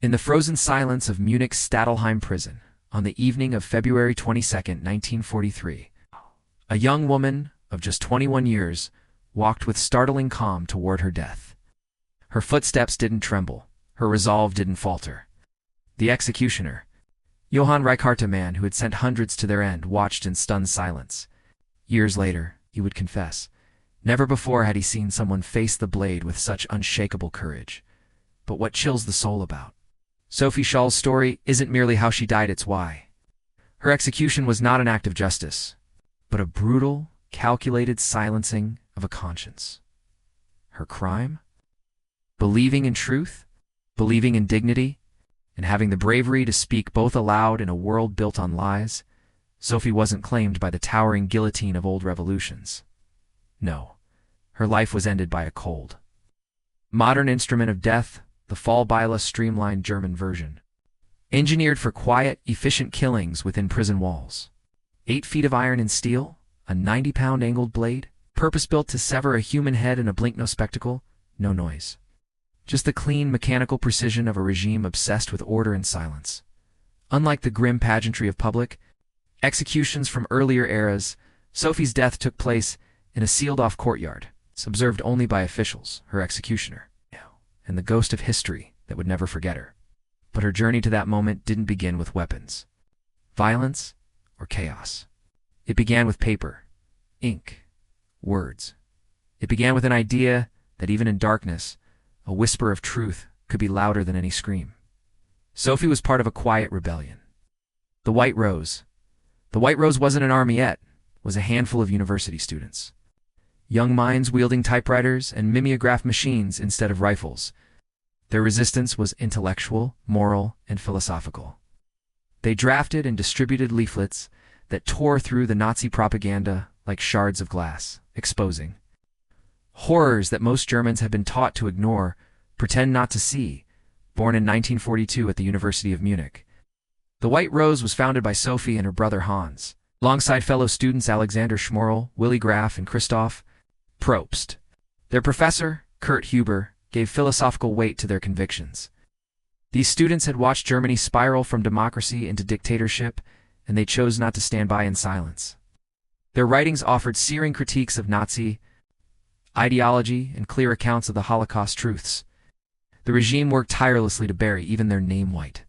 In the frozen silence of Munich's Stadelheim Prison, on the evening of February 22, 1943, a young woman of just 21 years walked with startling calm toward her death. Her footsteps didn't tremble, her resolve didn't falter. The executioner, Johann Reichardt, a man who had sent hundreds to their end, watched in stunned silence. Years later, he would confess, never before had he seen someone face the blade with such unshakable courage. But what chills the soul about Sophie Scholl's story isn't merely how she died, it's why. Her execution was not an act of justice, but a brutal, calculated silencing of a conscience. Her crime? Believing in truth, believing in dignity, and having the bravery to speak both aloud in a world built on lies. Sophie wasn't claimed by the towering guillotine of old revolutions. No, her life was ended by a cold, modern instrument of death, the Fallbeile streamlined German version. Engineered for quiet, efficient killings within prison walls. 8 feet of iron and steel, a 90-pound angled blade, purpose-built to sever a human head in a blink-no spectacle, no noise. Just the clean, mechanical precision of a regime obsessed with order and silence. Unlike the grim pageantry of public executions from earlier eras, Sophie's death took place in a sealed-off courtyard, observed only by officials, her executioner, and the ghost of history that would never forget her. But her journey to that moment didn't begin with weapons, violence, or chaos. It began with paper, ink, words. It began with an idea that even in darkness, a whisper of truth could be louder than any scream. Sophie was part of a quiet rebellion. The White Rose. The White Rose wasn't an army yet, was a handful of university students. Young minds wielding typewriters and mimeograph machines instead of rifles. Their resistance was intellectual, moral, and philosophical. They drafted and distributed leaflets that tore through the Nazi propaganda like shards of glass, exposing horrors that most Germans had been taught to ignore, pretend not to see. Born in 1942 at the University of Munich, the White Rose was founded by Sophie and her brother Hans, alongside fellow students Alexander Schmorl, Willy Graf, and Christoph Probst. Their professor, Kurt Huber, gave philosophical weight to their convictions. These students had watched Germany spiral from democracy into dictatorship, and they chose not to stand by in silence. Their writings offered searing critiques of Nazi ideology and clear accounts of the Holocaust truths. The regime worked tirelessly to bury even their name white.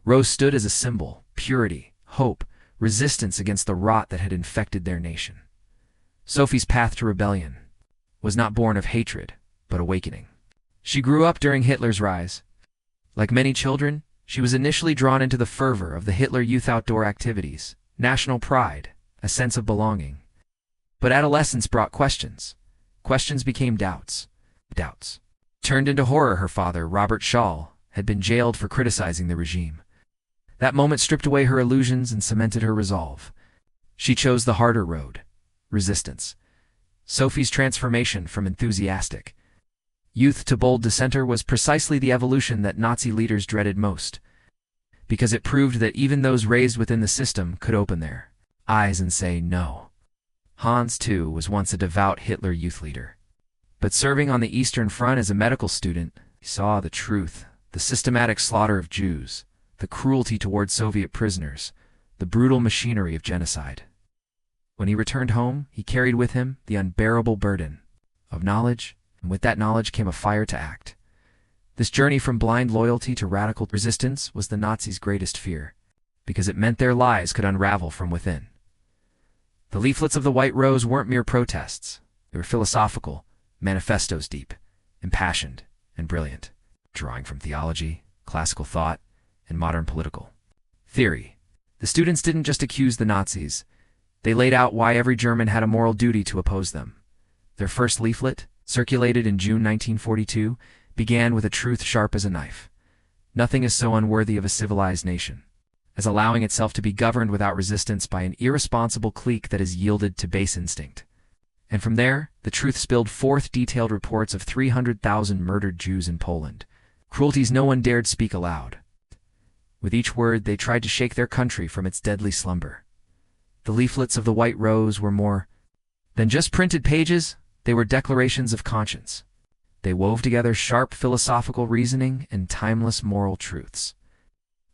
Rose stood as a symbol, purity, hope, resistance against the rot that had infected their nation. Sophie's path to rebellion was not born of hatred, but awakening. She grew up during Hitler's rise. Like many children, she was initially drawn into the fervor of the Hitler Youth outdoor activities, national pride, a sense of belonging. But adolescence brought questions. Questions became doubts. Doubts turned into horror. Her father, Robert Scholl, had been jailed for criticizing the regime. That moment stripped away her illusions and cemented her resolve. She chose the harder road, resistance. Sophie's transformation from enthusiastic youth to bold dissenter was precisely the evolution that Nazi leaders dreaded most, because it proved that even those raised within the system could open their eyes and say no. Hans, too, was once a devout Hitler Youth leader. But serving on the Eastern Front as a medical student, he saw the truth, the systematic slaughter of Jews, the cruelty toward Soviet prisoners, the brutal machinery of genocide. When he returned home, he carried with him the unbearable burden of knowledge, and with that knowledge came a fire to act. This journey from blind loyalty to radical resistance was the Nazis' greatest fear, because it meant their lies could unravel from within. The leaflets of the White Rose weren't mere protests. They were philosophical, manifestos deep, impassioned, and brilliant, drawing from theology, classical thought, and modern political theory. The students didn't just accuse the Nazis. They laid out why every German had a moral duty to oppose them. Their first leaflet, circulated in June 1942, began with a truth sharp as a knife. Nothing is so unworthy of a civilized nation as allowing itself to be governed without resistance by an irresponsible clique that has yielded to base instinct. And from there, the truth spilled forth detailed reports of 300,000 murdered Jews in Poland, cruelties no one dared speak aloud. With each word, they tried to shake their country from its deadly slumber. The leaflets of the White Rose were more than just printed pages. They were declarations of conscience. They wove together sharp philosophical reasoning and timeless moral truths,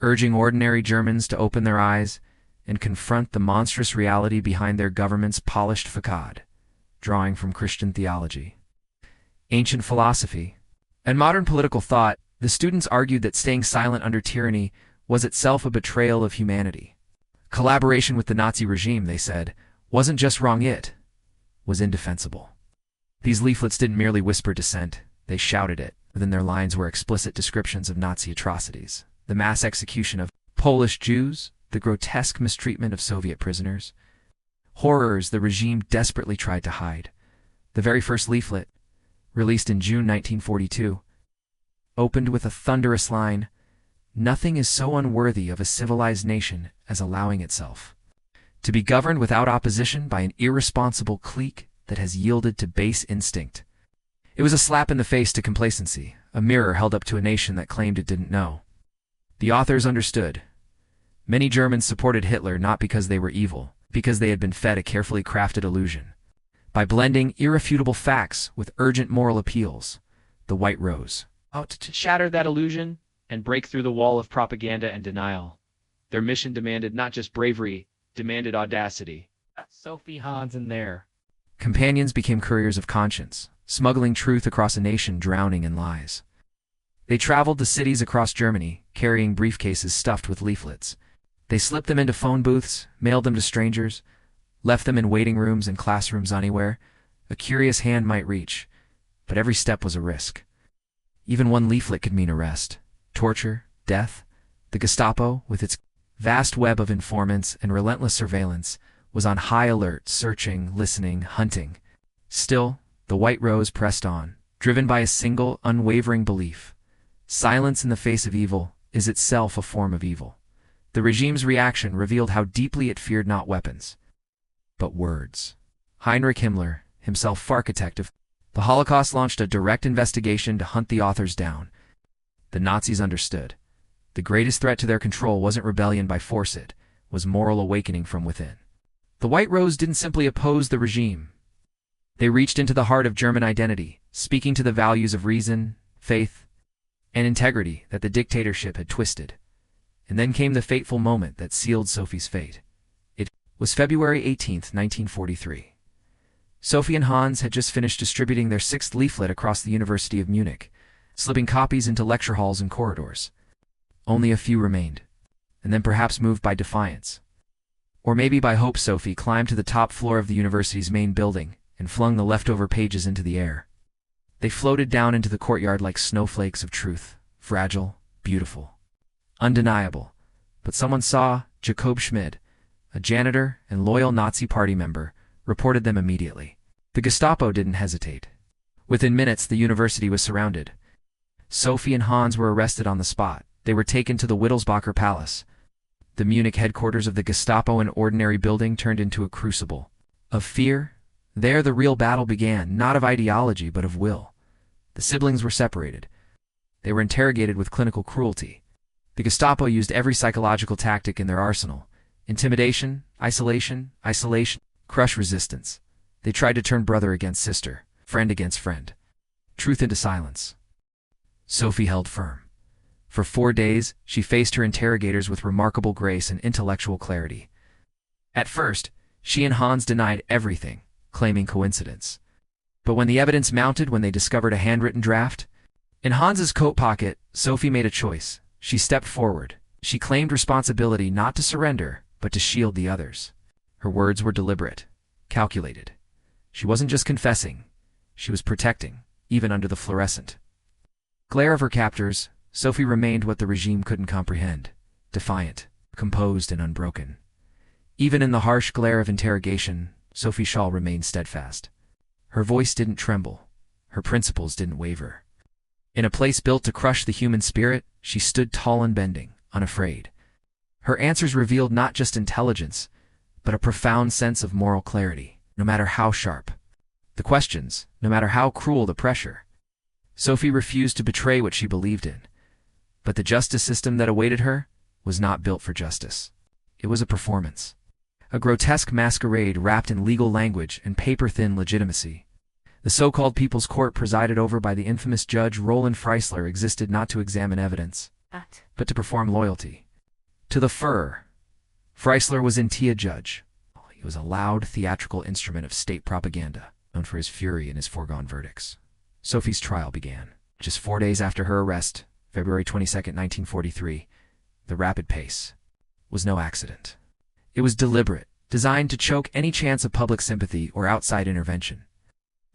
urging ordinary Germans to open their eyes and confront the monstrous reality behind their government's polished facade, drawing from Christian theology, ancient philosophy, and modern political thought. The students argued that staying silent under tyranny was itself a betrayal of humanity. Collaboration with the Nazi regime, they said, wasn't just wrong, it was indefensible. These leaflets didn't merely whisper dissent, they shouted it. Within their lines were explicit descriptions of Nazi atrocities: the mass execution of Polish Jews, the grotesque mistreatment of Soviet prisoners, horrors the regime desperately tried to hide. The very first leaflet, released in June 1942, opened with a thunderous line: "Nothing is so unworthy of a civilized nation as allowing itself to be governed without opposition by an irresponsible clique that has yielded to base instinct." It was a slap in the face to complacency, a mirror held up to a nation that claimed it didn't know. The authors understood. Many Germans supported Hitler not because they were evil, because they had been fed a carefully crafted illusion. By blending irrefutable facts with urgent moral appeals, the White Rose out to shatter that illusion and break through the wall of propaganda and denial. Their mission demanded not just bravery, demanded audacity. Sophie, Hans, and their companions became couriers of conscience, smuggling truth across a nation drowning in lies. They traveled to cities across Germany, carrying briefcases stuffed with leaflets. They slipped them into phone booths, mailed them to strangers, left them in waiting rooms and classrooms anywhere a curious hand might reach, but every step was a risk. Even one leaflet could mean arrest, torture, death. The Gestapo, with its vast web of informants and relentless surveillance, was on high alert, searching, listening, hunting. Still, the White Rose pressed on, driven by a single, unwavering belief: silence in the face of evil is itself a form of evil. The regime's reaction revealed how deeply it feared not weapons, but words. Heinrich Himmler, himself architect of the Holocaust, launched a direct investigation to hunt the authors down. The Nazis understood. The greatest threat to their control wasn't rebellion by force, it was moral awakening from within. The White Rose didn't simply oppose the regime. They reached into the heart of German identity, speaking to the values of reason, faith, and integrity that the dictatorship had twisted. And then came the fateful moment that sealed Sophie's fate. It was February 18th, 1943. Sophie and Hans had just finished distributing their 6th leaflet across the University of Munich, slipping copies into lecture halls and corridors. Only a few remained, and then, perhaps moved by defiance, or maybe by hope, Sophie climbed to the top floor of the university's main building and flung the leftover pages into the air. They floated down into the courtyard like snowflakes of truth, fragile, beautiful, undeniable. But someone saw. Jacob Schmid, a janitor and loyal Nazi Party member, reported them immediately. The Gestapo didn't hesitate. Within minutes, the university was surrounded. Sophie and Hans were arrested on the spot. They were taken to the Wittelsbacher Palace. The Munich headquarters of the Gestapo, an ordinary building, turned into a crucible of fear. There the real battle began, not of ideology but of will. The siblings were separated. They were interrogated with clinical cruelty. The Gestapo used every psychological tactic in their arsenal: intimidation, isolation, crush resistance. They tried to turn brother against sister, friend against friend, truth into silence. Sophie held firm. For 4 days, she faced her interrogators with remarkable grace and intellectual clarity. At first, she and Hans denied everything, claiming coincidence. But when the evidence mounted, when they discovered a handwritten draft in Hans's coat pocket, Sophie made a choice. She stepped forward. She claimed responsibility, not to surrender, but to shield the others. Her words were deliberate, calculated. She wasn't just confessing, she was protecting, even under the fluorescent glare of her captors. Sophie remained what the regime couldn't comprehend: defiant, composed, and unbroken. Even in the harsh glare of interrogation, Sophie Scholl remained steadfast. Her voice didn't tremble. Her principles didn't waver. In a place built to crush the human spirit, she stood tall and bending, unafraid. Her answers revealed not just intelligence, but a profound sense of moral clarity, no matter how sharp the questions, no matter how cruel the pressure. Sophie refused to betray what she believed in. But the justice system that awaited her was not built for justice. It was a performance, a grotesque masquerade wrapped in legal language and paper-thin legitimacy. The so-called People's Court, presided over by the infamous Judge Roland Freisler, existed not to examine evidence, but to perform loyalty to the Führer. Freisler was indeed a judge. He was a loud, theatrical instrument of state propaganda, known for his fury and his foregone verdicts. Sophie's trial began. Just 4 days after her arrest, February 22, 1943, the rapid pace was no accident. It was deliberate, designed to choke any chance of public sympathy or outside intervention.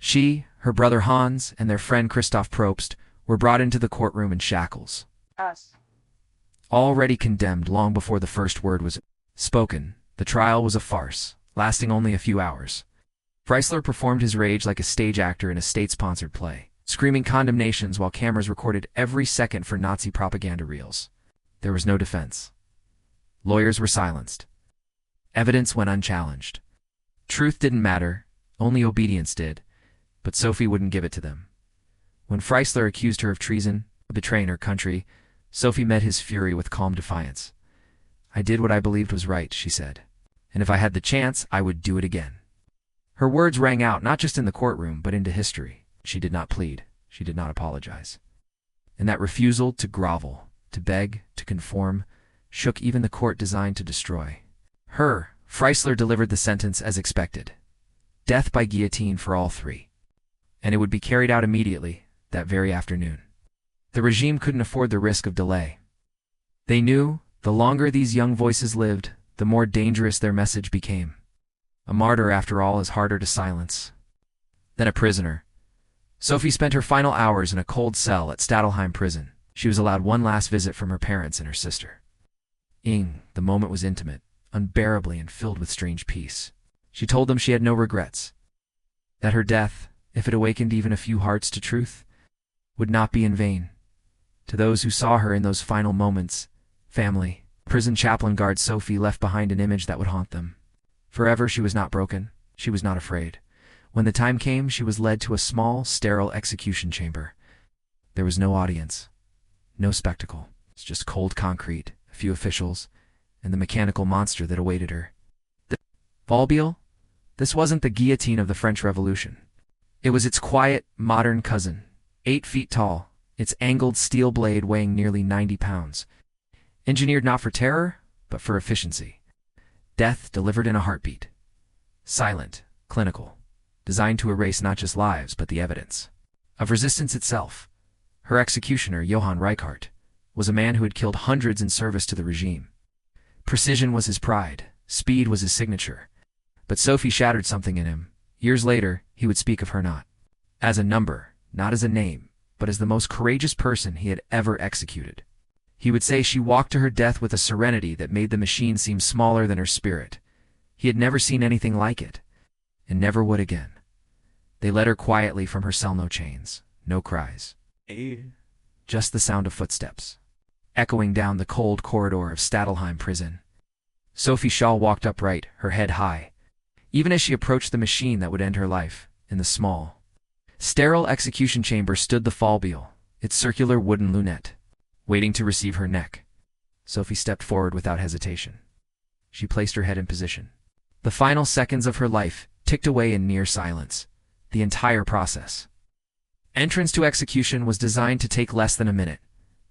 She, her brother Hans, and their friend Christoph Probst were brought into the courtroom in shackles. Already condemned long before the first word was spoken, the trial was a farce, lasting only a few hours. Freisler performed his rage like a stage actor in a state-sponsored play, screaming condemnations while cameras recorded every second for Nazi propaganda reels. There was no defense. Lawyers were silenced. Evidence went unchallenged. Truth didn't matter, only obedience did, but Sophie wouldn't give it to them. When Freisler accused her of treason, of betraying her country, Sophie met his fury with calm defiance. "I did what I believed was right," she said, "and if I had the chance, I would do it again." Her words rang out not just in the courtroom, but into history. She did not plead. She did not apologize. And that refusal to grovel, to beg, to conform, shook even the court designed to destroy her. Freisler delivered the sentence as expected. Death by guillotine for all three. And it would be carried out immediately, that very afternoon. The regime couldn't afford the risk of delay. They knew, the longer these young voices lived, the more dangerous their message became. A martyr, after all, is harder to silence than a prisoner. Sophie spent her final hours in a cold cell at Stadelheim Prison. She was allowed one last visit from her parents and her sister. The moment was intimate, unbearably, and filled with strange peace. She told them she had no regrets, that her death, if it awakened even a few hearts to truth, would not be in vain. To those who saw her in those final moments, family, prison chaplain guard, Sophie left behind an image that would haunt them. Forever she was not broken, she was not afraid. When the time came, she was led to a small, sterile execution chamber. There was no audience, no spectacle. It's just cold concrete, a few officials, and the mechanical monster that awaited her. The Volleyball? This wasn't the guillotine of the French Revolution. It was its quiet, modern cousin, 8 feet tall, its angled steel blade weighing nearly 90 pounds. Engineered not for terror, but for efficiency. Death delivered in a heartbeat. Silent, clinical, designed to erase not just lives, but the evidence of resistance itself. Her executioner, Johann Reichardt, was a man who had killed hundreds in service to the regime. Precision was his pride, speed was his signature. But Sophie shattered something in him. Years later, he would speak of her not as a number, not as a name, but as the most courageous person he had ever executed. He would say she walked to her death with a serenity that made the machine seem smaller than her spirit. He had never seen anything like it, and never would again. They led her quietly from her cell, no chains, no cries. Just the sound of footsteps, echoing down the cold corridor of Stadelheim Prison. Sophie Scholl walked upright, her head high, even as she approached the machine that would end her life. In the small, sterile execution chamber stood the Fallbeil, its circular wooden lunette, waiting to receive her neck. Sophie stepped forward without hesitation. She placed her head in position. The final seconds of her life ticked away in near silence. The entire process. Entrance to execution was designed to take less than a minute.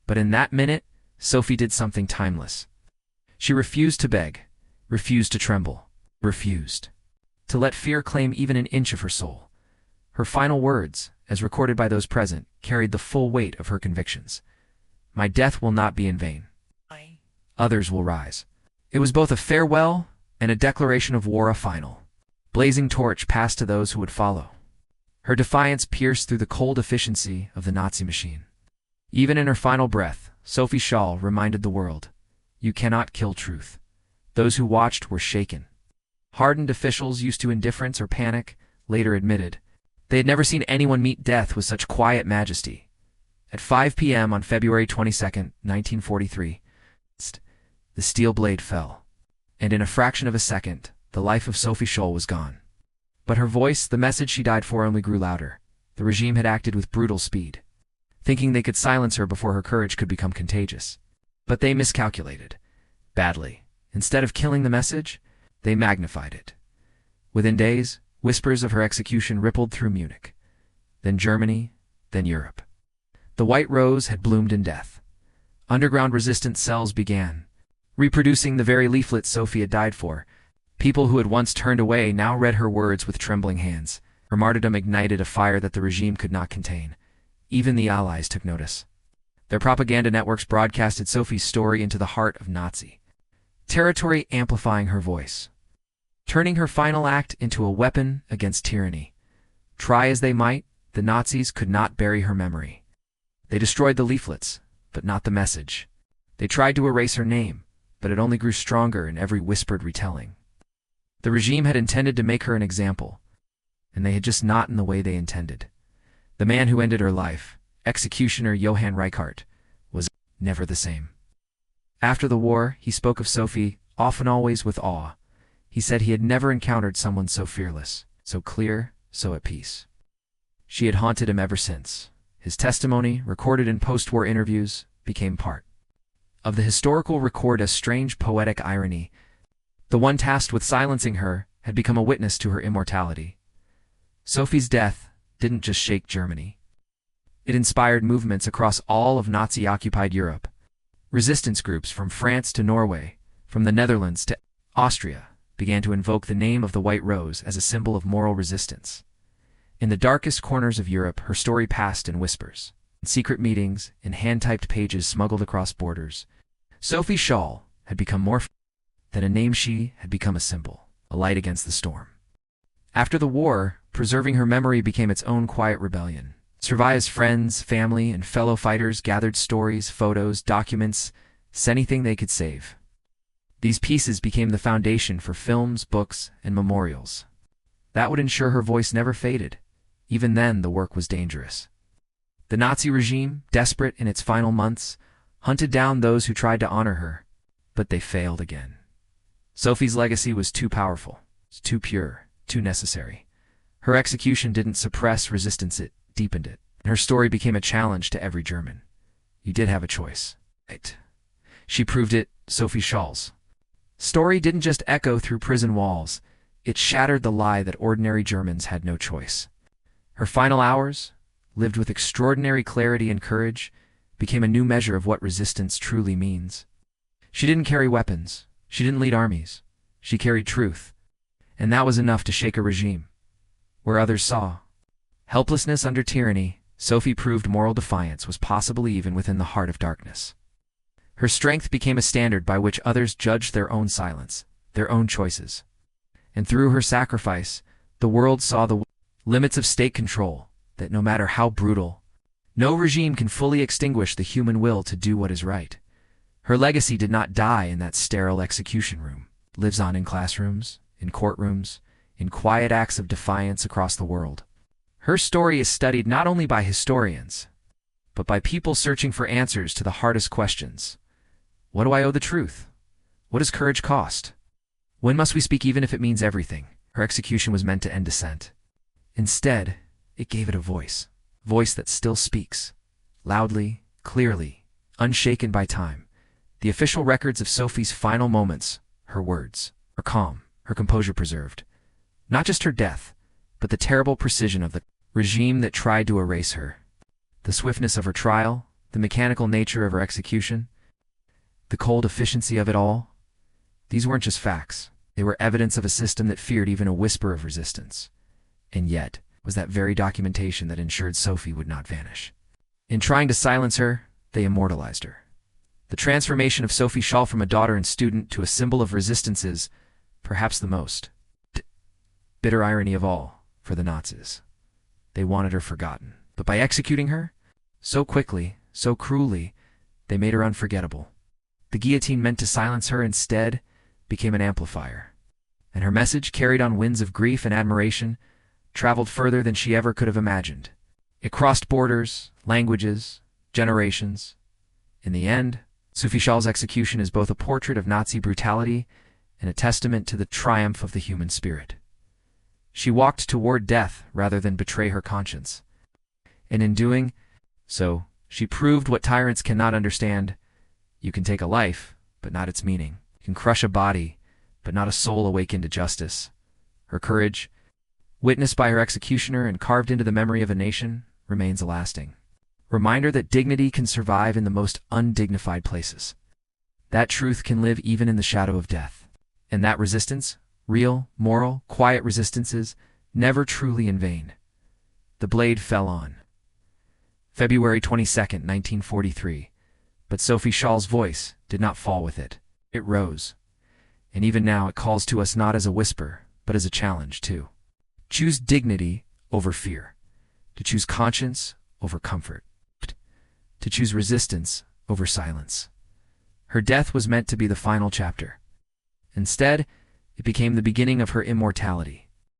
But in that minute, Sophie did something timeless. She refused to beg, refused to tremble, refused to let fear claim even an inch of her soul. Her final words, as recorded by those present, carried the full weight of her convictions. "My death will not be in vain. Others will rise." It was both a farewell and a declaration of war, a final, blazing torch passed to those who would follow. Her defiance pierced through the cold efficiency of the Nazi machine. Even in her final breath, Sophie Scholl reminded the world, "You cannot kill truth." Those who watched were shaken. Hardened officials used to indifference or panic later admitted they had never seen anyone meet death with such quiet majesty. At 5 p.m. on February 22, 1943, the steel blade fell, and in a fraction of a second, the life of Sophie Scholl was gone. But her voice, the message she died for, only grew louder. The regime had acted with brutal speed, thinking they could silence her before her courage could become contagious. But they miscalculated. Badly. Instead of killing the message, they magnified it. Within days, whispers of her execution rippled through Munich. then Germany, then Europe. The white rose had bloomed in death. Underground resistance cells began, reproducing the very leaflets Sophie had died for. People who had once turned away now read her words with trembling hands. Her martyrdom ignited a fire that the regime could not contain. Even the Allies took notice. Their propaganda networks broadcasted Sophie's story into the heart of Nazi territory, amplifying her voice, turning her final act into a weapon against tyranny. Try as they might, the Nazis could not bury her memory. They destroyed the leaflets, but not the message. They tried to erase her name, but it only grew stronger in every whispered retelling. The regime had intended to make her an example, and they had just not in the way they intended. The man who ended her life, executioner Johann Reichardt, was never the same. After the war, he spoke of Sophie, often always with awe. He said he had never encountered someone so fearless, so clear, so at peace. She had haunted him ever since. His testimony, recorded in post-war interviews, became part of the historical record. A strange poetic irony. The one tasked with silencing her had become a witness to her immortality. Sophie's death didn't just shake Germany. It inspired movements across all of Nazi-occupied Europe. Resistance groups from France to Norway, from the Netherlands to Austria, began to invoke the name of the White Rose as a symbol of moral resistance. In the darkest corners of Europe, her story passed in whispers, in secret meetings, in hand-typed pages smuggled across borders. Sophie Scholl had become more than a name. She had become a symbol, a light against the storm. After the war, preserving her memory became its own quiet rebellion. Survivors, friends, family, and fellow fighters gathered stories, photos, documents, anything they could save. These pieces became the foundation for films, books, and memorials. That would ensure her voice never faded. Even then, the work was dangerous. The Nazi regime, desperate in its final months, hunted down those who tried to honor her, but they failed again. Sophie's legacy was too powerful, too pure, too necessary. Her execution didn't suppress resistance, it deepened it. Her story became a challenge to every German. You did have a choice. Right. She proved it. Sophie Scholl's story didn't just echo through prison walls. It shattered the lie that ordinary Germans had no choice. Her final hours, lived with extraordinary clarity and courage, became a new measure of what resistance truly means. She didn't carry weapons. She didn't lead armies. She carried truth. And that was enough to shake a regime. Where others saw helplessness under tyranny, Sophie proved moral defiance was possible even within the heart of darkness. Her strength became a standard by which others judged their own silence, their own choices. And through her sacrifice, the world saw the limits of state control, that no matter how brutal, no regime can fully extinguish the human will to do what is right. Her legacy did not die in that sterile execution room. It lives on in classrooms, in courtrooms, in quiet acts of defiance across the world. Her story is studied not only by historians, but by people searching for answers to the hardest questions. What do I owe the truth? What does courage cost? When must we speak even if it means everything? Her execution was meant to end dissent. Instead, it gave it a voice that still speaks, loudly, clearly, unshaken by time. The official records of Sophie's final moments, her words, her calm, her composure preserved. Not just her death, but the terrible precision of the regime that tried to erase her. The swiftness of her trial, the mechanical nature of her execution, the cold efficiency of it all. These weren't just facts. They were evidence of a system that feared even a whisper of resistance. And yet, it was that very documentation that ensured Sophie would not vanish. In trying to silence her, they immortalized her. The transformation of Sophie Scholl from a daughter and student to a symbol of resistance is, perhaps the most bitter irony of all for the Nazis. They wanted her forgotten. But by executing her, so quickly, so cruelly, they made her unforgettable. The guillotine meant to silence her instead became an amplifier. And her message, carried on winds of grief and admiration, traveled further than she ever could have imagined. It crossed borders, languages, generations. In the end, Sophie Scholl's execution is both a portrait of Nazi brutality and a testament to the triumph of the human spirit. She walked toward death rather than betray her conscience. And in doing so, she proved what tyrants cannot understand. You can take a life, but not its meaning. You can crush a body, but not a soul awakened to justice. Her courage, witnessed by her executioner and carved into the memory of a nation, remains a lasting reminder that dignity can survive in the most undignified places. That truth can live even in the shadow of death. And that resistance, real, moral, quiet resistances, never truly in vain. The blade fell on February 22nd, 1943, but Sophie Scholl's voice did not fall with it. It rose. And even now it calls to us not as a whisper, but as a challenge, too. Choose dignity over fear. To choose conscience over comfort. To choose resistance over silence. Her death was meant to be the final chapter. Instead, it became the beginning of her immortality.